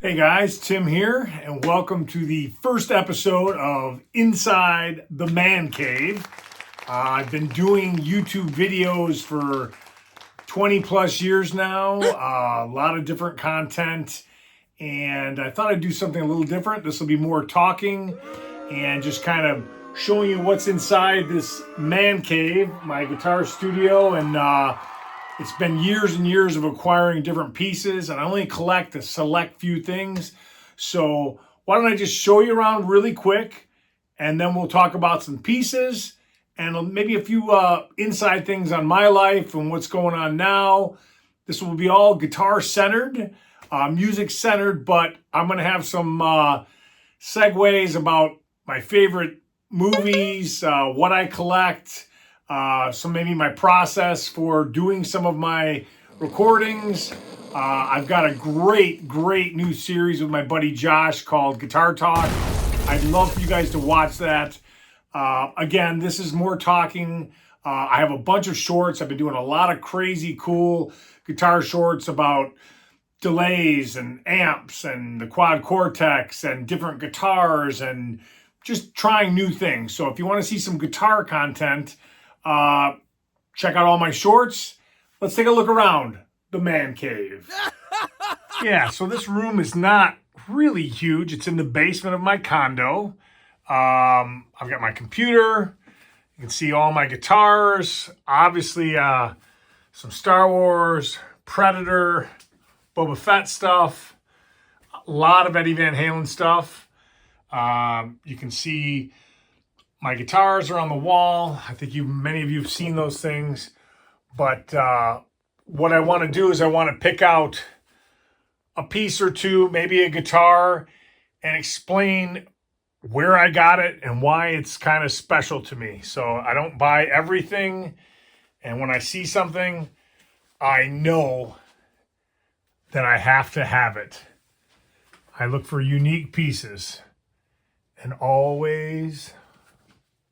Hey guys, Tim here, and welcome to the first episode of Inside the Man-Cave. I've been doing YouTube videos for 20 plus years now, a lot of different content, and I thought I'd do something a little different. This will be more talking and just kind of showing you what's inside this man cave, my guitar studio, and it's been years and years of acquiring different pieces, and I only collect a select few things. So why don't I just show you around really quick, and then we'll talk about some pieces and maybe a few inside things on my life and what's going on now. This will be all guitar centered, music centered, but I'm going to have some segues about my favorite movies, what I collect, so maybe my process for doing some of my recordings. I've got a great new series with my buddy Josh called Guitar Talk. I'd love for you guys to watch that. Again, this is more talking. I have a bunch of shorts. I've been doing a lot of crazy cool guitar shorts about delays and amps and the quad cortex and different guitars and just trying new things. So if you want to see some guitar content, check out all my shorts. Let's take a look around the man cave. Yeah, so this room is not really huge. It's in the basement of my condo. I've got my computer. You can see all my guitars. Obviously, some Star Wars, Predator, Boba Fett stuff. A lot of Eddie Van Halen stuff. You can see my guitars are on the wall. I think many of you have seen those things. But what I want to do is I want to pick out a piece or two, maybe a guitar, and explain where I got it and why it's kind of special to me. So I don't buy everything. And when I see something, I know that I have to have it. I look for unique pieces and always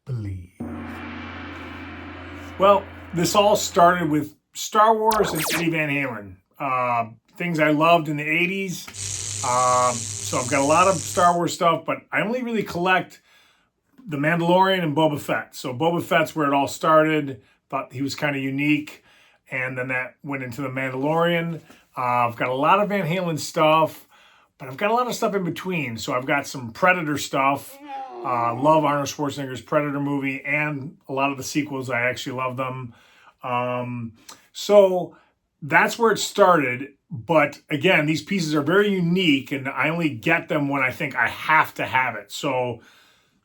believe. Well, this all started with Star Wars and Eddie Van Halen. Things I loved in the 80s. So I've got a lot of Star Wars stuff, but I only really collect the Mandalorian and Boba Fett. So Boba Fett's where it all started. Thought he was kind of unique. And then that went into the Mandalorian. I've got a lot of Van Halen stuff, but I've got a lot of stuff in between. So I've got some Predator stuff. Love Arnold Schwarzenegger's Predator movie and a lot of the sequels. I actually love them. So that's where it started. But again, these pieces are very unique and I only get them when I think I have to have it. So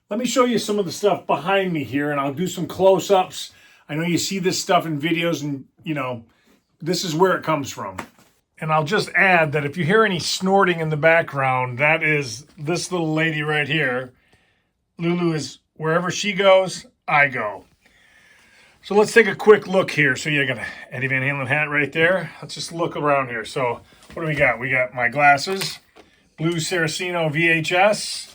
let me show you some of the stuff behind me here and I'll do some close-ups. I know you see this stuff in videos and, you know, this is where it comes from. And I'll just add that if you hear any snorting in the background, that is this little lady right here. Lulu is wherever she goes, I go. So let's take a quick look here. So you got an Eddie Van Halen hat right there. Let's just look around here. So what do we got? We got my glasses, blue Saraceno VHS.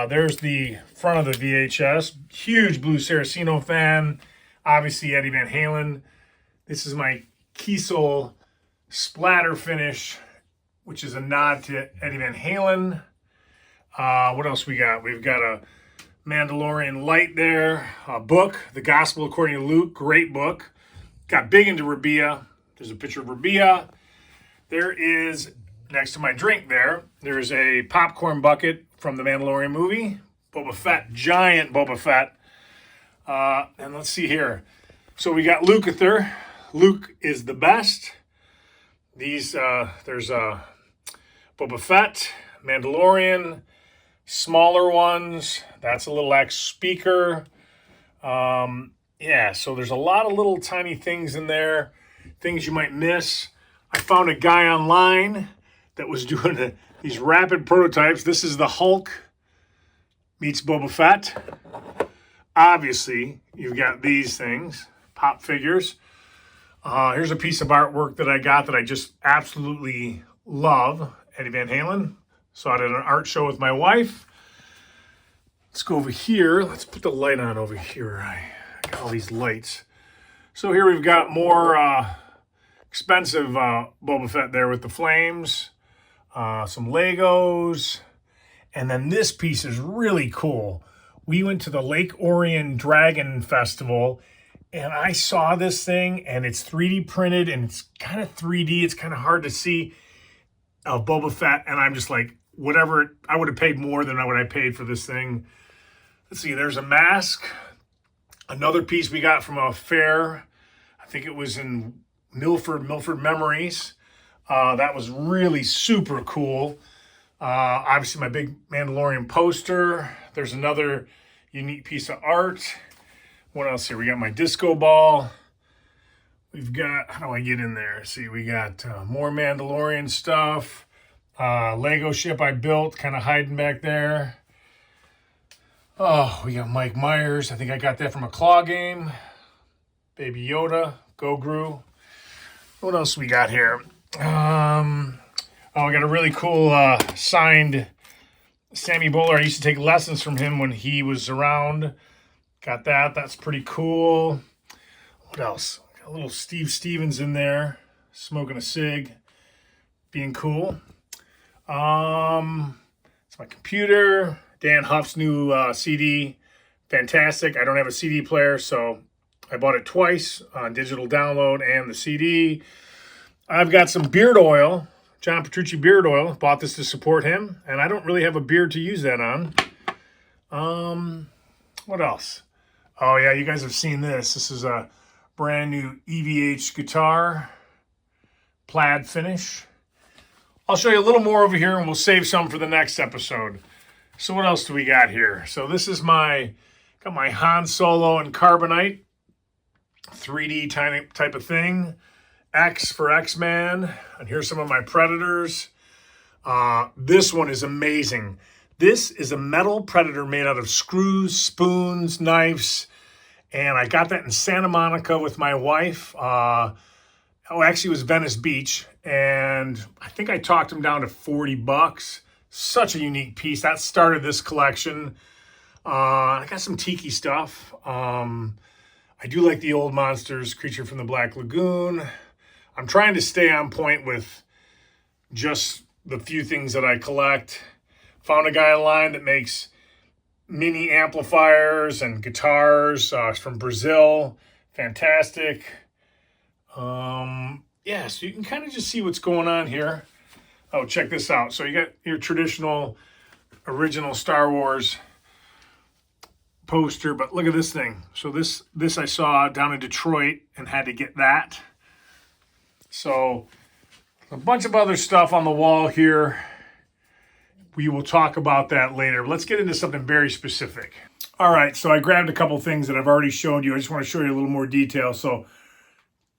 There's the front of the VHS. Huge blue Saraceno fan. Obviously Eddie Van Halen. This is my Kiesel splatter finish, which is a nod to Eddie Van Halen. What else we got? We've got a Mandalorian light there, a book, The Gospel According to Luke, great book. Got big into Rabia. There's a picture of Rabia. There is, next to my drink there's a popcorn bucket from the Mandalorian movie. Boba Fett, giant Boba Fett. And let's see here. So we got Lukather. Luke is the best. There's Boba Fett, Mandalorian, smaller ones. That's a little X speaker. Yeah, so there's a lot of little tiny things in there, things you might miss. I found a guy online that was doing these rapid prototypes. This is the Hulk meets Boba Fett. Obviously, you've got these things, pop figures. Here's a piece of artwork that I got that I just absolutely love. Eddie Van Halen. Saw it at an art show with my wife. Let's go over here. Let's put the light on over here. I got all these lights. So here we've got more expensive Boba Fett there with the flames. some Legos, and then this piece is really cool. We went to the Lake Orion Dragon Festival, and I saw this thing, and it's 3D printed, and it's kind of 3D. It's kind of hard to see Boba Fett, and I'm just like, whatever. I would have paid more than what I paid for this thing. Let's see, there's a mask. Another piece we got from a fair. I think it was in Milford Memories. That was really super cool. Obviously, my big Mandalorian poster. There's another unique piece of art. What else here? We got my disco ball. We've got, how do I get in there? See, we got more Mandalorian stuff. Lego ship I built, kind of hiding back there. Oh, we got Mike Myers. I think I got that from a claw game. Baby Yoda, Gogru. What else we got here? Oh, we got a really cool signed Sammy Bowler. I used to take lessons from him when he was around. Got that. That's pretty cool. What else? Got a little Steve Stevens in there, smoking a cig, being cool. It's my computer. Dan Huff's new CD. Fantastic. I don't have a CD player, so I bought it twice on digital download and the CD. I've got some beard oil. John Petrucci beard oil. Bought this to support him, and I don't really have a beard to use that on. What else? Oh, yeah, you guys have seen this. This is a brand new EVH guitar. Plaid finish. I'll show you a little more over here, and we'll save some for the next episode. So what else do we got here? So this is got my Han Solo and Carbonite 3D type of thing. X for X-Mann. And here's some of my Predators. This one is amazing. This is a metal Predator made out of screws, spoons, knives. And I got that in Santa Monica with my wife. Actually, it was Venice Beach. And I think I talked him down to $40. Such a unique piece. That started this collection. I got some tiki stuff. I do like the old monsters, Creature from the Black Lagoon. I'm trying to stay on point with just the few things that I collect. Found a guy online that makes mini amplifiers and guitars from Brazil. Fantastic. Yeah, so you can kind of just see what's going on here. Oh, check this out. So you got your traditional, original Star Wars poster, but look at this thing. So this I saw down in Detroit and had to get that. So a bunch of other stuff on the wall here. We will talk about that later. Let's get into something very specific. All right, so I grabbed a couple things that I've already showed you. I just want to show you a little more detail. So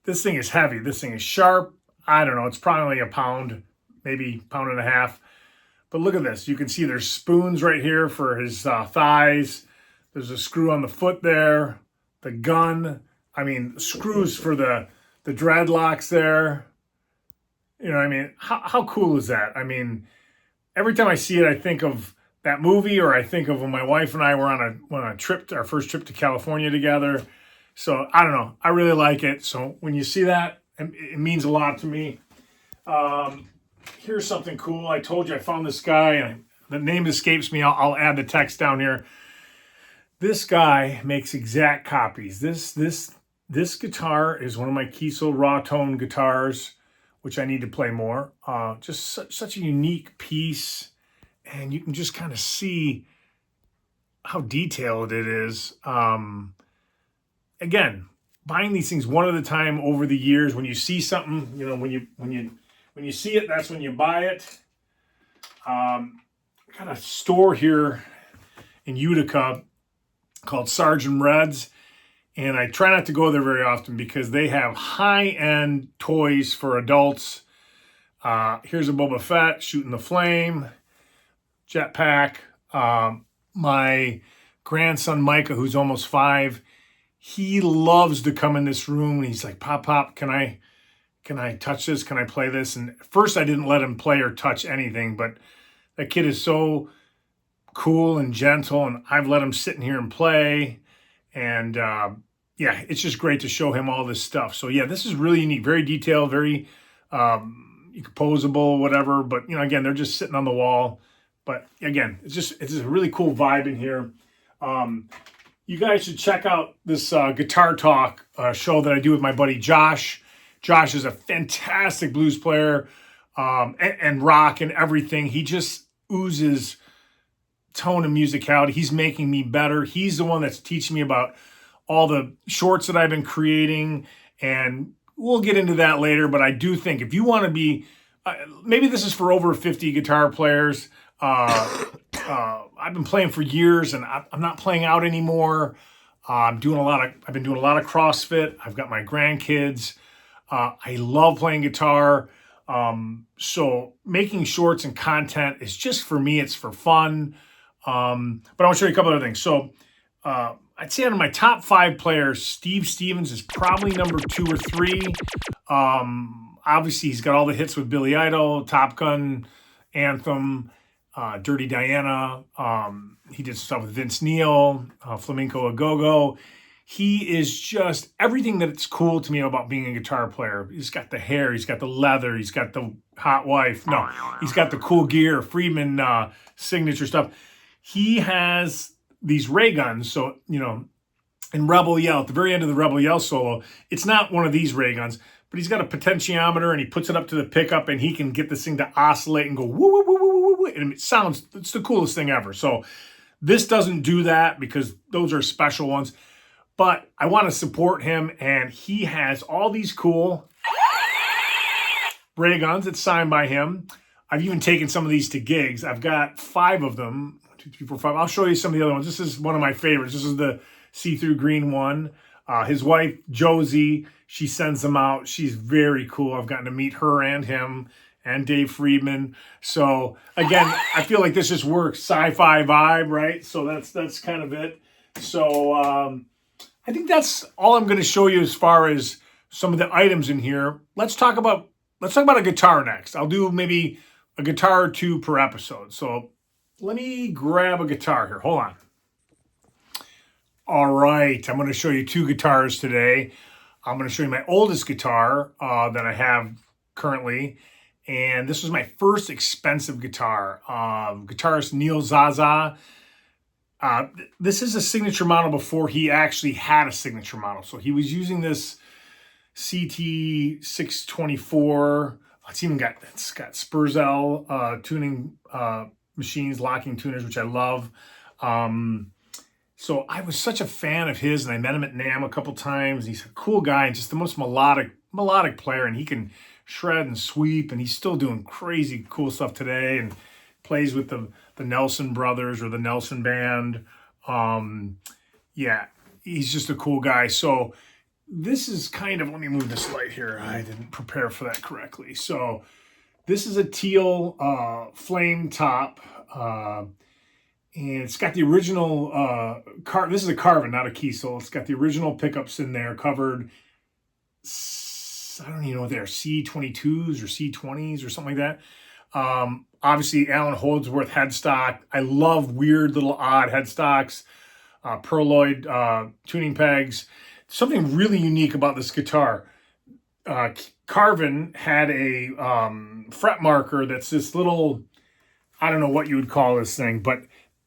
this thing is heavy. This thing is sharp. I don't know. It's probably a pound, maybe pound and a half. But look at this. You can see there's spoons right here for his thighs. There's a screw on the foot there. The gun. I mean, screws for the dreadlocks there. You know what I mean? How cool is that? I mean, every time I see it, I think of that movie, or I think of when my wife and I were on a trip, our first trip to California together. So I don't know. I really like it. So when you see that, it means a lot to me. Here's something cool. I told you I found this guy, and the name escapes me. I'll add the text down here. This guy makes exact copies. This guitar is one of my Kiesel raw tone guitars, which I need to play more. Just such a unique piece, and you can just kind of see how detailed it is. Again, buying these things one at a time over the years. When you see something, you know, when you see it, that's when you buy it. I got a store here in Utica called Sergeant Red's, and I try not to go there very often because they have high-end toys for adults. Here's a Boba Fett shooting the flame, jetpack. My grandson Micah, who's almost 5, he loves to come in this room and he's like, Pop, can I touch this? Can I play this? And at first I didn't let him play or touch anything, but that kid is so cool and gentle, and I've let him sit in here and play. And yeah, it's just great to show him all this stuff. So yeah, this is really unique, very detailed, very posable, whatever. But, you know, again, they're just sitting on the wall. But again, it's just a really cool vibe in here. You guys should check out this Guitar Talk show that I do with my buddy Josh. Josh is a fantastic blues player and rock and everything. He just oozes tone and musicality. He's making me better. He's the one that's teaching me about all the shorts that I've been creating, and we'll get into that later. But I do think if you want to be, maybe this is for over 50 guitar players. I've been playing for years, and I'm not playing out anymore. I've been doing a lot of CrossFit. I've got my grandkids. I love playing guitar. So making shorts and content is just for me. It's for fun. But I want to show you a couple other things. So I'd say out of my top 5 players, Steve Stevens is probably number 2 or 3. Obviously, he's got all the hits with Billy Idol, Top Gun, Anthem, Dirty Diana. He did stuff with Vince Neil, Flamenco A Go-Go. He is just everything that's cool to me about being a guitar player. He's got the hair, he's got the leather, he's got the hot wife. No, he's got the cool gear, Friedman signature stuff. He has these ray guns. So, you know, in Rebel Yell, at the very end of the Rebel Yell solo, it's not one of these ray guns, but he's got a potentiometer and he puts it up to the pickup and he can get this thing to oscillate and go woo, woo, woo, woo, woo, woo. And it's the coolest thing ever. So this doesn't do that because those are special ones. But I want to support him, and he has all these cool ray guns that's signed by him. I've even taken some of these to gigs. I've got 5 of them. 1, 2, 3, 4, 5. I'll show you some of the other ones. This is one of my favorites. This is the see-through green one. His wife, Josie, she sends them out. She's very cool. I've gotten to meet her and him and Dave Friedman. So, again, I feel like this just works. Sci-fi vibe, right? So that's kind of it. So, I think that's all I'm going to show you as far as some of the items in here. Let's talk about a guitar next. I'll do maybe a guitar or 2 per episode. So let me grab a guitar here. Hold on. All right. I'm going to show you 2 guitars today. I'm going to show you my oldest guitar that I have currently. And this was my first expensive guitar. Guitarist Neil Zaza. This is a signature model before he actually had a signature model. So he was using this CT624. It's got Spurzell tuning machines, locking tuners, which I love. So I was such a fan of his, and I met him at NAMM a couple times. He's a cool guy and just the most melodic player, and he can shred and sweep, and he's still doing crazy cool stuff today, and plays with the Nelson Brothers or the Nelson Band. Yeah, he's just a cool guy. So this is kind of, let me move this light here. I didn't prepare for that correctly. So this is a teal flame top. And it's got the original, this is a Carvin, not a Kiesel. It's got the original pickups in there covered. I don't even know what they are, C22s or C20s or something like that. Obviously, Alan Holdsworth headstock. I love weird little odd headstocks, Perloid tuning pegs. Something really unique about this guitar. Carvin had a fret marker that's this little, I don't know what you would call this thing, but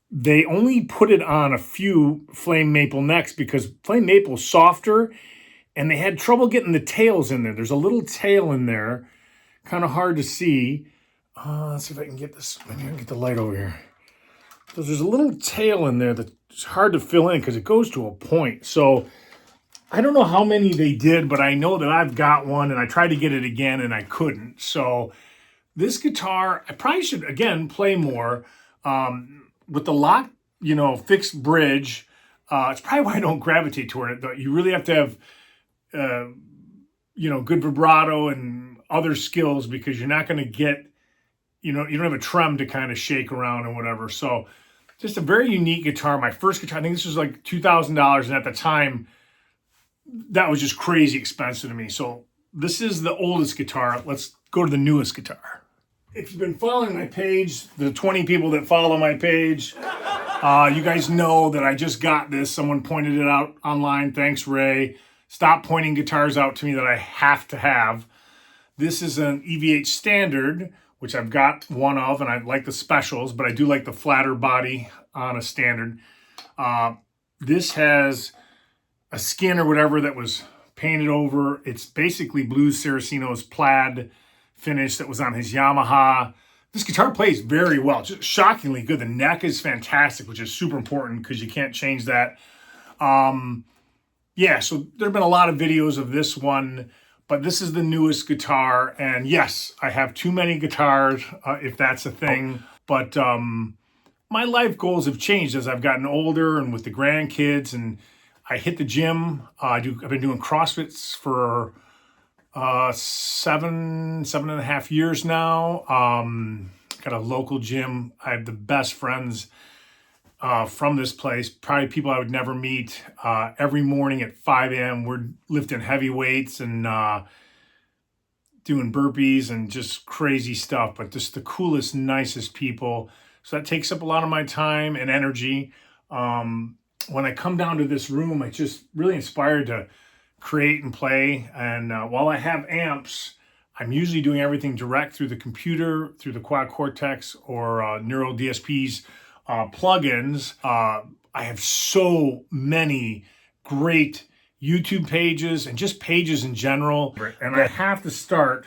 they only put it on a few flame maple necks because flame maple is softer, and they had trouble getting the tails in there. There's a little tail in there, kind of hard to see. Let's see if I can get this. Maybe I can get the light over here. So there's a little tail in there that's hard to fill in because it goes to a point. So I don't know how many they did, but I know that I've got one, and I tried to get it again, and I couldn't. So this guitar, I probably should, again, play more. With the lock, fixed bridge, it's probably why I don't gravitate toward it. You really have to have, good vibrato and other skills because you're not going to get, you don't have a trem to kind of shake around or whatever. So just a very unique guitar. My first guitar, I think this was like $2,000. And at the time, that was just crazy expensive to me. So this is the oldest guitar. Let's go to the newest guitar. If you've been following my page, the 20 people that follow my page, you guys know that I just got this. Someone pointed it out online. Thanks, Ray. Stop pointing guitars out to me that I have to have. This is an EVH standard, which I've got one of, and I like the specials, but I do like the flatter body on a standard. This has a skin or whatever that was painted over. It's basically Blues Saraceno's plaid finish that was on his Yamaha. This guitar plays very well, just shockingly good. The neck is fantastic, which is super important because you can't change that. Yeah, so there have been a lot of videos of this one, but this is the newest guitar. And yes, I have too many guitars, if that's a thing. But my life goals have changed as I've gotten older and with the grandkids, and I hit the gym. I've been doing CrossFits for 7.5 years now. Got a local gym. I have the best friends from this place, probably people I would never meet. Every morning at 5 a.m. we're lifting heavy weights and doing burpees and just crazy stuff, but just the coolest, nicest people. So that takes up a lot of my time and energy. When I come down to this room, I just really inspired to create and play. And while I have amps, I'm usually doing everything direct through the computer, through the Quad Cortex or Neural DSP's plugins. I have so many great YouTube pages and just pages in general. And I have to start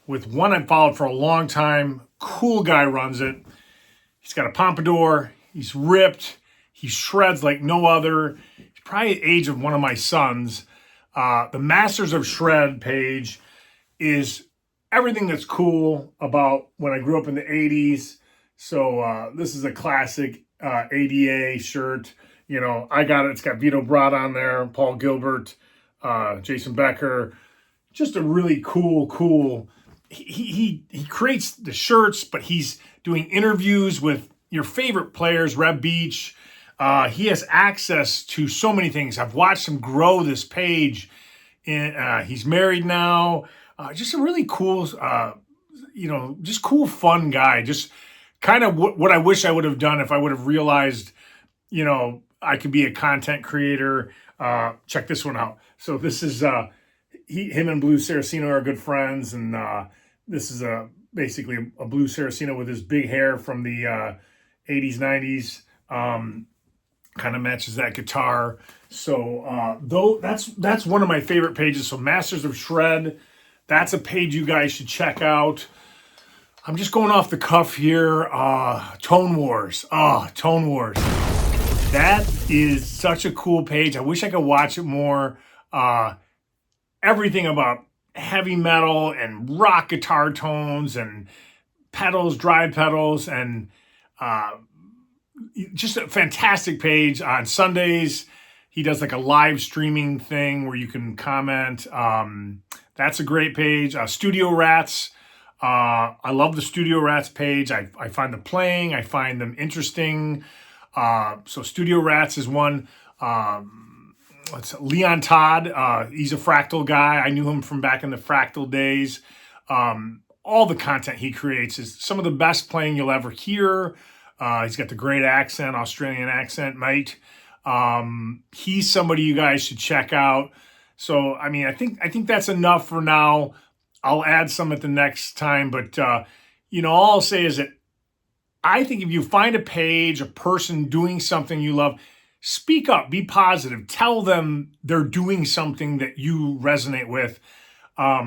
with one I've followed for a long time. Cool guy runs it. He's got a pompadour. He's ripped. He shreds like no other. He's probably the age of one of my sons. The Masters of Shred page is everything that's cool about when I grew up in the 80s. So this is a classic ADA shirt. You know, I got it. It's got Vito Bratt on there, Paul Gilbert, Jason Becker. Just a really cool. He creates the shirts, but he's doing interviews with your favorite players, Reb Beach. He has access to so many things. I've watched him grow this page. He's married now. Just a really cool, just cool, fun guy. Just kind of what I wish I would have done if I would have realized, I could be a content creator. Check this one out. So this is, him and Blue Saraceno are good friends. And this is basically a Blue Saraceno with his big hair from the 80s, 90s. Kind of matches that guitar. So though that's one of my favorite pages. So Masters of Shred, that's a page you guys should check out. I'm just going off the cuff here. Tone Wars. Tone Wars. That is such a cool page. I wish I could watch it more. Everything about heavy metal and rock guitar tones and pedals, drive pedals, and just a fantastic page. On Sundays, he does like a live streaming thing where you can comment. That's a great page. Studio Rats. I love the Studio Rats page. I find them playing. I find them interesting. So Studio Rats is one. Leon Todd. He's a fractal guy. I knew him from back in the fractal days. All the content he creates is some of the best playing you'll ever hear. He's got the great accent, Australian accent, mate. He's somebody you guys should check out. So, I mean, I think that's enough for now. I'll add some at the next time, but, all I'll say is that I think if you find a page, a person doing something you love, speak up, be positive, tell them they're doing something that you resonate with. A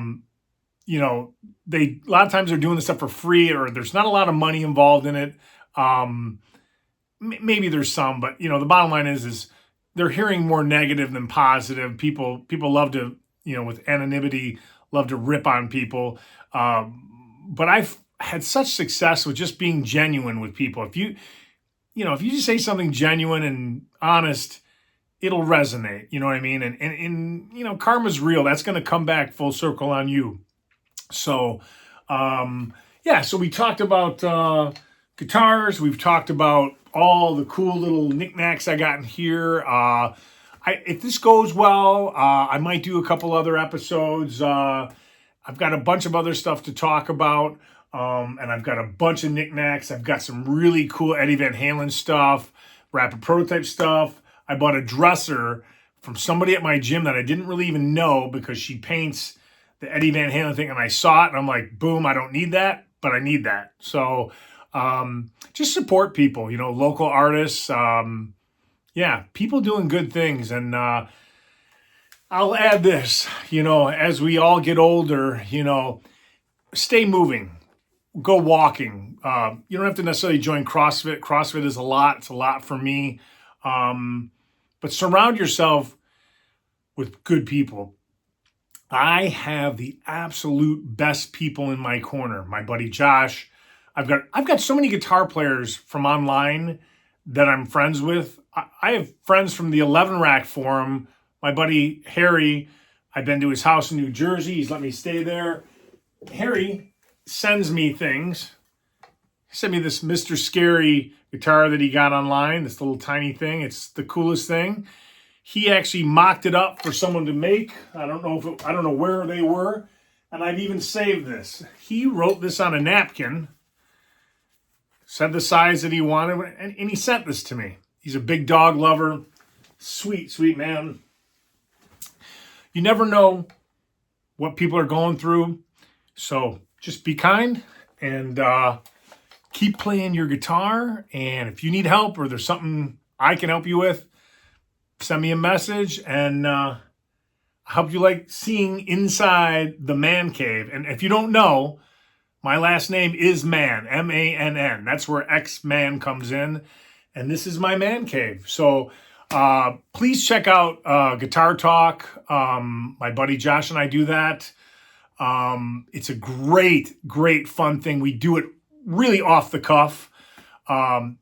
lot of times they're doing this stuff for free, or there's not a lot of money involved in it. Maybe there's some, but the bottom line is they're hearing more negative than positive. People love to, with anonymity, love to rip on people. But I've had such success with just being genuine with people. If you just say something genuine and honest, it'll resonate. You know what I mean? And karma's real. That's going to come back full circle on you. So, so we talked about guitars. We've talked about all the cool little knickknacks I got in here. If this goes well, I might do a couple other episodes. I've got a bunch of other stuff to talk about. And I've got a bunch of knickknacks. I've got some really cool Eddie Van Halen stuff, Rapid Prototype stuff. I bought a dresser from somebody at my gym that I didn't really even know because she paints the Eddie Van Halen thing, and I saw it, and I'm like, boom, I don't need that, but I need that. So just support people, you know, local artists. Yeah, people doing good things. And I'll add this, you know, as we all get older, you know, stay moving. Go walking. You don't have to necessarily join CrossFit. CrossFit is a lot. It's a lot for me. But surround yourself with good people. I have the absolute best people in my corner. My buddy Josh. I've got so many guitar players from online that I'm friends with. I have friends from the 11 Rack forum. My buddy Harry, I've been to his house in New Jersey. He's let me stay there. Harry sends me things. He sent me this Mr. Scary guitar that he got online, this little tiny thing. It's the coolest thing. He actually mocked it up for someone to make. I don't know where they were, and I've even saved this. He wrote this on a napkin, said the size that he wanted, and he sent this to me. He's a big dog lover. Sweet, sweet man. You never know what people are going through, so just be kind and keep playing your guitar. And if you need help or there's something I can help you with, send me a message, and I hope you like seeing inside the Man Cave. And if you don't know, my last name is Mann, M-A-N-N. That's where X-Mann comes in. And this is my Man Cave. So please check out Guitar Talk. My buddy Josh and I do that. It's a great, great fun thing. We do it really off the cuff.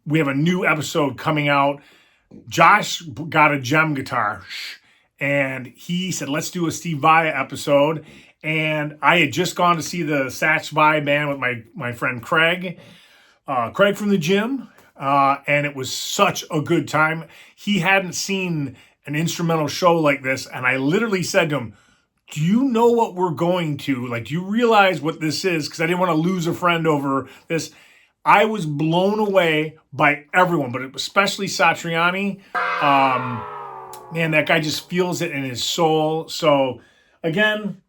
We have a new episode coming out. Josh got a gem guitar, and he said, let's do a Steve Vai episode. And I had just gone to see the Satch Vai band with my friend Craig from the gym, and it was such a good time. He hadn't seen an instrumental show like this, and I literally said to him, do you know what we're going to? Like, do you realize what this is? Because I didn't want to lose a friend over this. I was blown away by everyone, but especially Satriani. Man, that guy just feels it in his soul. So, again,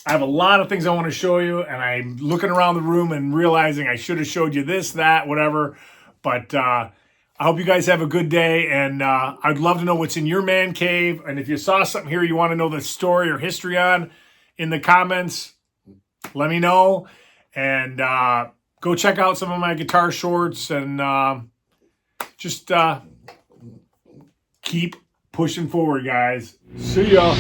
I have a lot of things I want to show you, and I'm looking around the room and realizing I should have showed you this, that, whatever. But I hope you guys have a good day, and I'd love to know what's in your man cave. And if you saw something here you want to know the story or history on in the comments, let me know. And go check out some of my guitar shorts, and just keep pushing forward, guys. See ya.